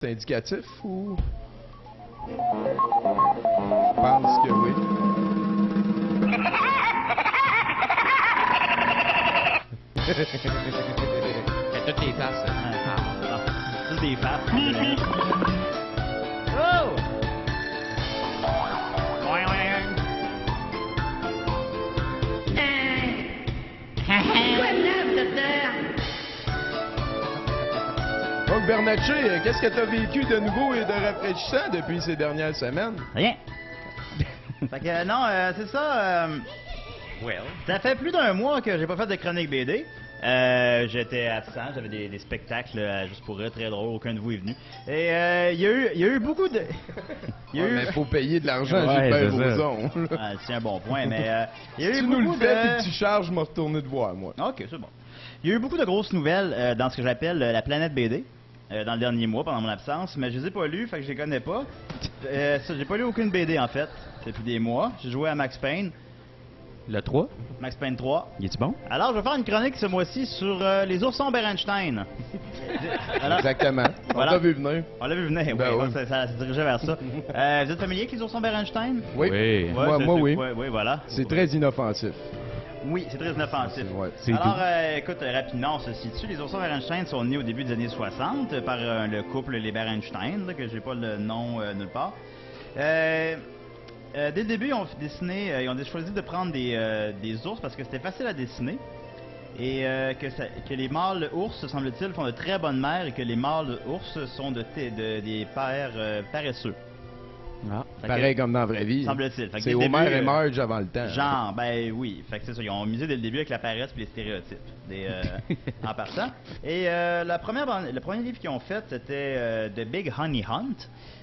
C'est indicatif ou... Je pense que oui. C'est toutes les faces. Toutes des faces. Oh! Donc, Bernatchez, qu'est-ce que tu as vécu de nouveau et de rafraîchissant depuis ces dernières semaines? Rien. Fait que non, c'est ça. Well. Ça fait plus d'un mois que j'ai pas fait de chronique BD. J'étais absent, j'avais des spectacles juste pour eux, très drôle, aucun de vous est venu. Et il y a eu beaucoup de... Il y a eu... Mais faut payer de l'argent, Ouais, Gilbert c'est ça. Rozon. C'est un bon point, mais il y a eu Tu nous le beaucoup fais de... puis tu charges, je m'en retourner te voir, moi. Ok, c'est bon. Il y a eu beaucoup de grosses nouvelles dans ce que j'appelle la planète BD. Dans le dernier mois, pendant mon absence, mais je les ai pas lus, fait que je les connais pas. J'ai pas lu aucune BD en fait, depuis des mois. J'ai joué à Max Payne, Le 3, Max Payne 3. il est-tu bon? Alors, je vais faire une chronique ce mois-ci sur les oursons Berenstein. Alors, Exactement. On Voilà. t'a vu venir. on l'a vu venir, Ben oui, oui. ça se dirigeait vers ça. Vous êtes familier avec les oursons Berenstein? Oui. Oui. Moi, oui. Oui, voilà. C'est très inoffensif. Oui, c'est très inoffensif. Ouais. C'est Alors, écoute, rapidement, on se situe. Les oursons Berenstein sont nés au début des années 60 par le couple les Berenstein, là, que j'ai pas le nom nulle part. Dès le début, ils ont dessiné, ils ont choisi de prendre des ours parce que c'était facile à dessiner. Et que les mâles ours, semble-t-il, font de très bonnes mères et que les mâles ours sont des pères paresseux. Ah. Fait Pareil que, comme dans la vraie vie. semble-t-il. Fait que C'est dès le Homer début, et Marge avant le temps. Genre, ben oui. Fait que c'est ça. Ils ont misé dès le début avec la paresse et les stéréotypes en partant. Et le premier livre qu'ils ont fait, c'était The Big Honey Hunt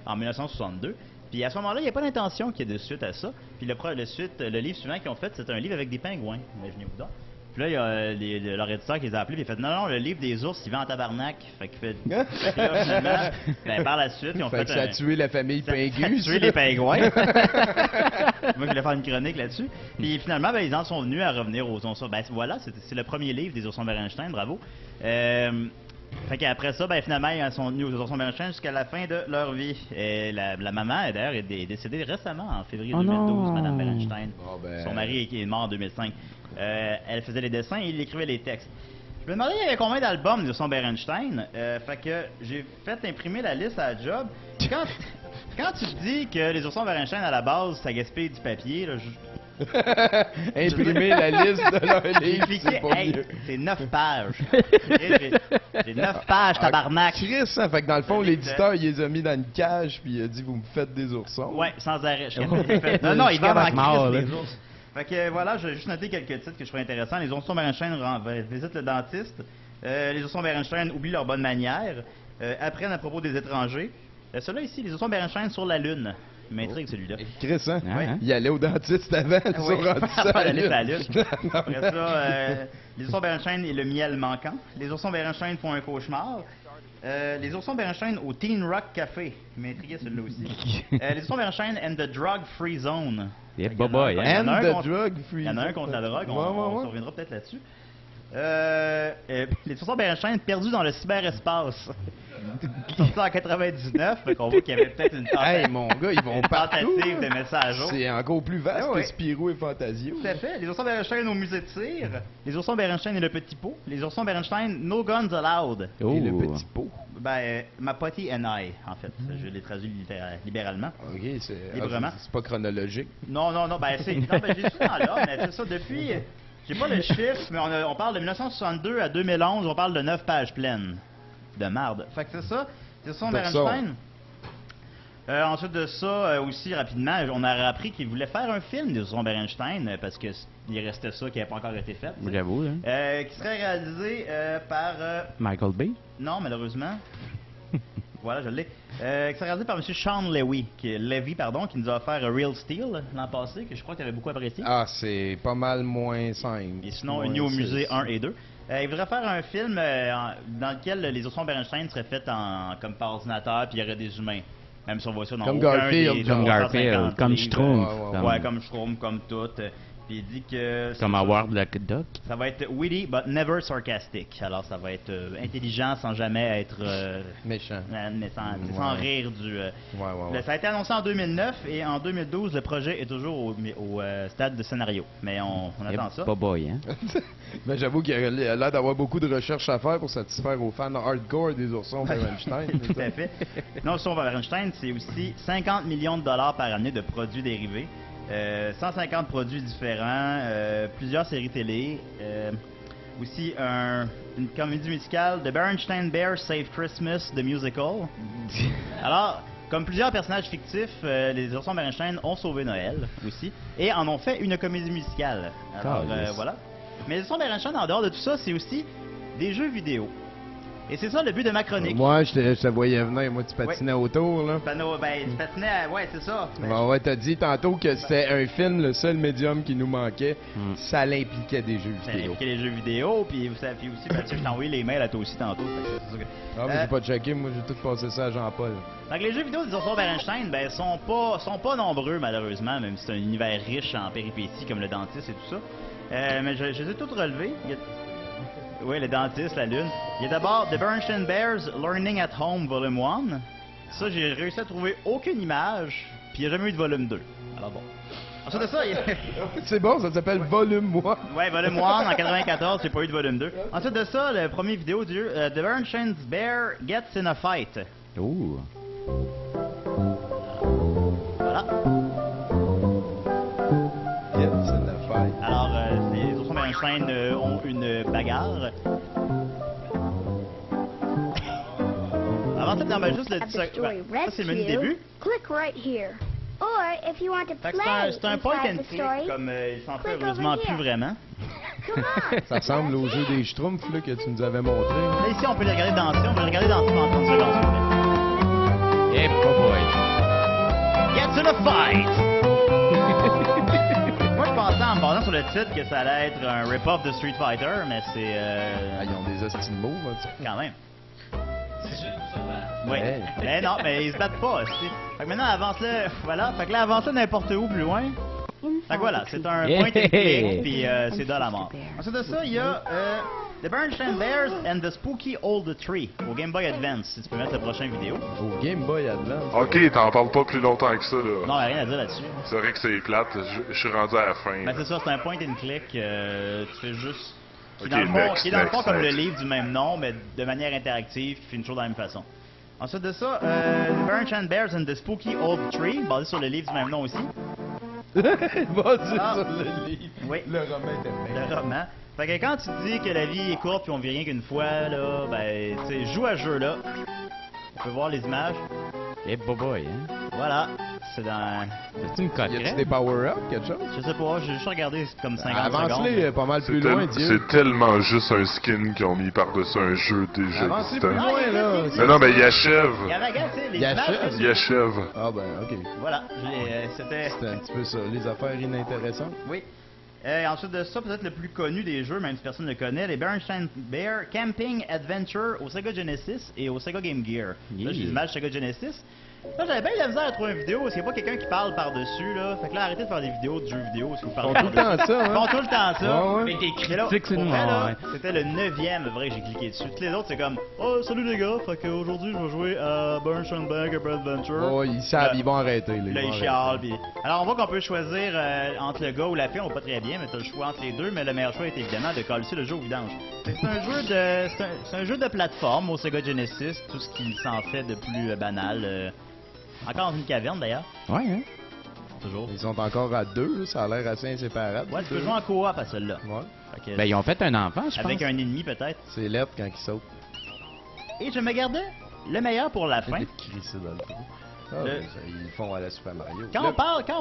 en 1962. Puis à ce moment-là, il n'y a pas d'intention qu'il y ait de suite à ça. Puis le livre suivant qu'ils ont fait, c'est un livre avec des pingouins. Imaginez-vous donc. Puis là, il y a leur éditeur qui les a appelés, puis il a fait non, le livre des ours, il va en tabarnak. Fait qu'il fait. Puis là, finalement, ben, par la suite, ils ont Fait fait. que ça a tué la famille Ça a Pingus. tué les pingouins. Moi, je voulais faire une chronique là-dessus. Puis finalement, ben, ils en sont venus à revenir aux oursons. Ben voilà, c'est le premier livre des oursons Berenstein, bravo. Fait qu'après ça, ben finalement, ils sont venus aux oursons Berenstein jusqu'à la fin de leur vie. Et la maman, d'ailleurs, est décédée récemment, en février 2012, non. Madame Berenstein. Oh, ben. Son mari est mort en 2005. Elle faisait les dessins et il écrivait les textes. Je me demandais il y avait combien d'albums de son Berenstein. Fait que j'ai fait imprimer la liste à la job. Quand tu te dis que les oursons Berenstein à la base, ça gaspille du papier, là, Imprimer la liste de leurs livres, c'est pas hey, mieux. c'est 9 pages. J'ai 9 pages, tabarnak. Chris, hein, fait que dans le fond, l'éditeur, il les a mis dans une cage, puis il a dit, vous me faites des oursons. Ouais, sans arrêt. Non, il va Jusqu'à en mort, crise, là. les ours. Fait que voilà, j'ai juste noté quelques titres que je trouvais intéressants. Les oursons Berenstein visitent le dentiste. Les oursons Berenstein oublient leurs bonnes manières. Apprennent à propos des étrangers. Celui-là ici, les oursons Berenstein sur la Lune. Il m'intrigue celui-là. Chris, hein? Ah, hein? Il allait au dentiste avant, ils sont Oui. rendus ça. Pas d'aller sur la Lune. Après ça, les oursons Berenstein et le miel manquant. Les oursons Berenstein font un cauchemar. Les oursons Berenstein au Teen Rock Café. Il m'intriguait celui-là aussi. Les oursons Berenstein and the Drug Free Zone. Yeah, boy, hein? Il y en a And un the contre- drug free. Il y en a un contre la drogue, on Ouais. se reviendra peut-être là-dessus. Les oursons Berenstein perdus dans le cyberespace. Sorti en 99, fait qu'on voit qu'il y avait peut-être une Hey, mon gars, ils vont partout. tentative de mettre ça à jour. C'est encore plus vaste Ah ouais. que Spirou et Fantasio. Tout à fait. Les oursons Berenstein au musée de cire. Les oursons Berenstein et le petit pot. Les oursons Berenstein, no guns allowed. Oh. Et le petit pot. Ben, ma potty and I, en fait. Je l'ai traduit libéralement. Ok, c'est Librement. c'est pas chronologique. Non, ben c'est. Non, ben j'ai su dans l'ordre, mais c'est ça, depuis. J'ai pas le chiffre, mais on parle de 1962 à 2011, on parle de 9 pages pleines. De marde. Fait que c'est ça. C'est ça, Berenstein. Ensuite de ça, aussi rapidement, on a appris qu'il voulait faire un film de oursons Berenstein parce que il restait ça qui n'avait pas encore été fait. J'avoue, hein? Qui serait réalisé par. Michael Bay? Non, malheureusement. Voilà, je l'ai. Qui serait réalisé par M. Sean Levy, qui nous a offert Real Steel l'an passé, que je crois qu'il avait beaucoup apprécié. Ah, c'est pas mal moins 5. Et sinon, Uni au musée 1 et 2. Il voudrait faire un film dans lequel les oursons Berenstein seraient faits comme par ordinateur, puis il y aurait des humains. Même si on voit ça dans Comme aucun Garfield. des Comme 350 Garfield, comme livres. Schtroumpf. Ouais, Ouais, comme Schtroumpf, comme tout. Puis Puis il dit que Comme Howard the Duck. ça va être witty but never sarcastic. Alors ça va être intelligent sans jamais être Méchant. mais sans Ouais. rire du. Ouais. Ça a été annoncé en 2009 et en 2012 le projet est toujours au stade de scénario. Mais on attend ça. Boboy, hein? Mais j'avoue qu'il a l'air d'avoir beaucoup de recherches à faire pour satisfaire aux fans hardcore des oursons Bernstein. Tout à fait. Non, sur Bernstein, c'est aussi 50 millions de dollars par année de produits dérivés, 150 produits différents, plusieurs séries télé, aussi une comédie musicale, The Bernstein Bears Save Christmas, The Musical. Alors, comme plusieurs personnages fictifs, les oursons Bernstein ont sauvé Noël aussi et en ont fait une comédie musicale. Alors, voilà. Mais les oursons Bernstein, en dehors de tout ça, c'est aussi des jeux vidéo. Et c'est ça le but de ma chronique. Moi, je te voyais venir. Moi, tu patinais autour, là. Tu patinais, ouais, c'est ça. Ouais, t'as dit tantôt que c'était un film, le seul médium qui nous manquait. Ça l'impliquait des jeux Ça vidéo. impliquait les jeux vidéo, puis vous savez aussi, Mathieu, je t'ai envoyé les mails à toi aussi tantôt. Fait que c'est ça que- Ah, mais j'ai pas checké. Moi, j'ai tout passé ça à Jean-Paul. Fait que les jeux vidéo des oursons Bernstein, ben, sont pas nombreux, malheureusement, même si c'est un univers riche en péripéties comme le dentiste et tout ça. Mais je les ai toutes relevées. Oui, le dentiste, la lune. Il y a d'abord The Bernstein Bears Learning at Home Volume 1. Ça, j'ai réussi à trouver aucune image, puis il n'y a jamais eu de volume 2. Alors bon. Ensuite de ça, il y a... C'est bon, ça s'appelle Volume Moi. Ouais, volume 1 en 94, j'ai pas eu de volume 2. Ensuite de ça, le premier vidéo du The Bernstein's Bear Gets in a Fight. Ouh. Voilà. Alors, les oursons Bernstein ont une bagarre. Avant ça, non, ben, juste le Of petit the story ça, c'est le menu début. click right here. Or if you want to Fait que play c'est un point inside and the click, story, comme il s'en fait click heureusement over plus here. vraiment. come on. Ça ressemble au jeu des Schtroumpfs là, que tu nous avais montré. Là, ici, on peut les regarder danser. On peut les regarder danser pendant 30 secondes, s'il vous plaît. Eh, boboy. Gets in a fight! Moi, je pensais en me basant sur le titre que ça allait être un rip-off de Street Fighter, mais c'est Ah, ils ont des hosties de mots, hein, tu- quand même. Oui. Hey. Mais non, mais ils se battent pas aussi. Fait que maintenant, avance-le. Voilà. Fait que là, avance-le n'importe où plus loin. Fait que voilà, c'est un point and click, puis c'est de la mort. Ensuite de ça, il y a The Bernstein Bears and the Spooky Old Tree au Game Boy Advance. Si tu peux mettre la prochaine vidéo. Au Game Boy Advance. Ok, t'en parles pas plus longtemps que ça, là. Non, il n'y a rien à dire là-dessus. C'est vrai que c'est plate, je suis rendu à la fin. Ben c'est ça, c'est un point and click. Tu fais juste. Qui est Ok, dans le fond, next, qui est dans le fond next, comme le next. livre du même nom, mais de manière interactive, qui fait une chose de la même façon. Ensuite de ça, The Bernstein Bears and the Spooky Old Tree, basé sur le livre du même nom aussi. Vas-y Ah. sur le livre. Oui. Le roman était bien. Le roman. Fait que quand tu dis que la vie est courte puis on vit rien qu'une fois, là, ben, tu sais, joue à ce jeu-là. On peut voir les images. Eh, boboy, hein? Voilà. C'est dans. C'est une cote Y a-tu crème? des power-up, quelque chose? Je sais pas, j'ai juste regardé comme 50 Avance-les secondes. pas mal C'est plus loin, Dieu. c'est tellement juste un skin qu'ils ont mis par-dessus un jeu déjà Avance-les existant. plus loin, là. Mais non, mais il achève. Il y avait, regarde, tu sais, les Il images. achève. Il achève. Ah ben, ok. Voilà, c'était. C'était un petit peu ça, les affaires inintéressantes. Oui. Ensuite de ça, peut-être le plus connu des jeux, même si personne ne le connaît, les Bernstein Bear Camping Adventure au Sega Genesis et au Sega Game Gear. Là, j'ai Yeah. l'image Sega Genesis. Là, j'avais bien de la misère à trouver une vidéo, parce qu'il n'y a pas quelqu'un qui parle par-dessus, là. Fait que là, arrêtez de faire des vidéos de jeux vidéo, si vous Ils parlez font tout le temps ça, Ils font hein? tout le temps ça. Ouais, ouais. Avec des Et là, critiques, c'est pour une vrai, là, ouais. c'était le 9e, vrai, que j'ai cliqué dessus. Tous les autres, c'est comme, oh, salut les gars, fait qu'aujourd'hui, je vais jouer à Bernstein Bear Adventure. Oh, ils savent, ils vont arrêter. Là, Là, vont il arrêter. chiale, puis... Alors, on voit qu'on peut choisir entre le gars ou la fille, on voit pas très bien, mais t'as le choix entre les deux, mais le meilleur choix est évidemment de coller le jeu au vidange. Fait que c'est un jeu de... C'est un jeu de plateforme au Sega Genesis, tout ce qui s'en fait de plus banal. Encore dans une caverne, d'ailleurs. Ouais, hein? Toujours. Ils sont encore à deux, là, ça a l'air assez inséparable. Ouais, tu peux jouer en coop à celle-là. Ouais. Fait que, Ben, ils ont fait un enfant, je avec pense. un ennemi, peut-être. C'est lettre quand ils sautent. Et je me gardais le meilleur pour la fin. Peut-être crissé dans le trou. Ah, Le- ben, ça, ils font à la Super Mario. Quand Là, on parle, quand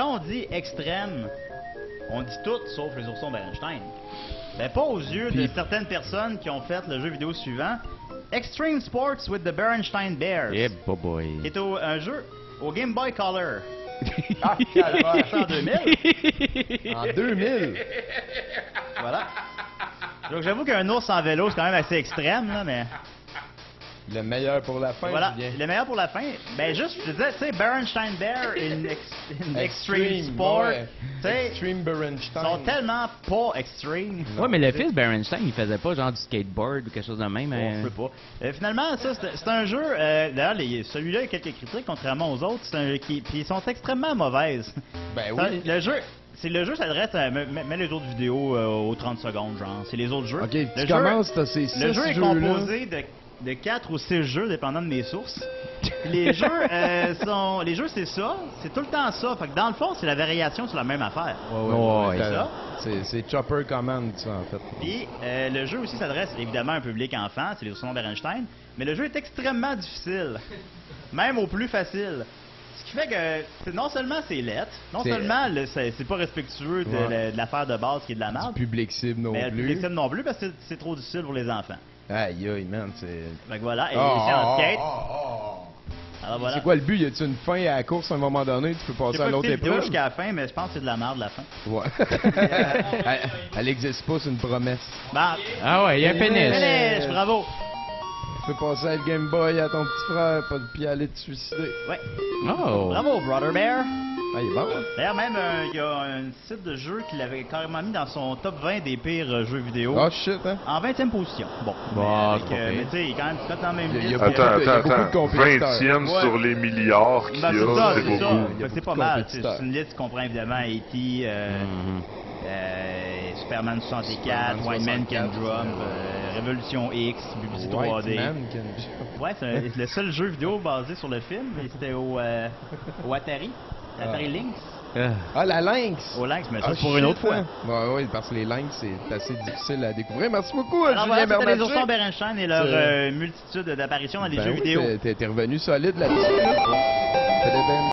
on dit extrême, on dit tout sauf les oursons Bernstein. Ben pas aux yeux de Puis- certaines personnes qui ont fait le jeu vidéo suivant, Extreme Sports with the Bernstein Bears, Eh, boboy. qui est un jeu au Game Boy Color. Ah, calvaire. C'est en 2000. En 2000. Voilà. Donc j'avoue qu'un ours en vélo, c'est quand même assez extrême, là, mais... Le meilleur pour la fin, Voilà, Julien. le meilleur pour la fin. Ben juste, je te disais, tu sais, Berenstein Bear in Extreme Sport, ouais. tu sais, Extreme Berenstein. sont tellement pas extreme. Ouais, mais le fils Berenstein, il faisait pas genre du skateboard ou quelque chose de même. On peut pas. Finalement, ça, c'est un jeu. D'ailleurs, celui-là, il y a quelques critiques, contrairement aux autres. C'est un jeu puis ils sont extrêmement mauvaises. Ben Ça, oui. le jeu s'adresse à. Mets les autres vidéos aux 30 secondes, genre. C'est les autres jeux. Ok, le tu jeu, commences, t'as ces 6 Le jeu est jeux-là. composé de 4 ou 6 jeux, dépendant de mes sources. Les jeux, les jeux, c'est ça. C'est tout le temps ça. Fait que dans le fond, c'est la variation sur la même affaire. Ouais, c'est ça. C'est Chopper Command, ça, en fait. Puis le jeu aussi s'adresse évidemment à un public enfant, c'est les Ossons Berenstein, mais le jeu est extrêmement difficile, même au plus facile. Ce qui fait que non seulement c'est lettre, non C'est- seulement c'est pas respectueux de l'affaire de base qui est de la merde, Public cible non mais le public plus. cible non plus parce que c'est trop difficile pour les enfants. Aïe, aïe, man, c'est... Fait que voilà, et c'est en skate. Alors voilà. C'est quoi le but? Y a-tu une fin à la course à un moment donné? Tu peux J'ai passer pas à l'autre écouté la vidéo épreuve? jusqu'à la fin, mais je pense que c'est de la merde la fin. Ouais. Elle existe pas, c'est une promesse. Bah, Ah ouais, il y a un pénis. finish, bravo. Tu peux passer le Game Boy à ton petit frère, puis aller te suicider. Ouais, Oh. bravo, Brother Bear. Ah, il est bon, hein? D'ailleurs, même, il y a un site de jeu qui l'avait carrément mis dans son top 20 des pires jeux vidéo. Oh shit, hein? En 20e position. Bon. Bon, mais, c'est pas pire. mais tu sais, il est quand même tout dans le même Il y a liste. beaucoup Attends, il y a beaucoup de attends. compétiteurs. 20e Ouais. sur les milliards qu'il y Ben, c'est a, ça, c'est c'est ça. beaucoup. Il y a Fait que c'est beaucoup pas de mal. compétiteurs. C'est une liste qui comprend évidemment E.T., Mhm. Superman 64, Superman White Man 64, Can Drum, Révolution X, BBC 3D. White Man can... Ouais, c'est le seul jeu vidéo basé sur le film. Et c'était au Atari. Atari Lynx. Ah, la Lynx! Au Lynx, mais ça, Ah, c'est pour une shit, autre fois. hein? Ouais, ouais, parce que les Lynx, c'est assez difficile à découvrir. Merci beaucoup, Alors Julien voilà, c'était les Oursons Bernatchez. Berenstein et leur C'est- multitude d'apparitions dans les Ben jeux oui, vidéo. T'es revenu solide là-dessus. Là. C'était bien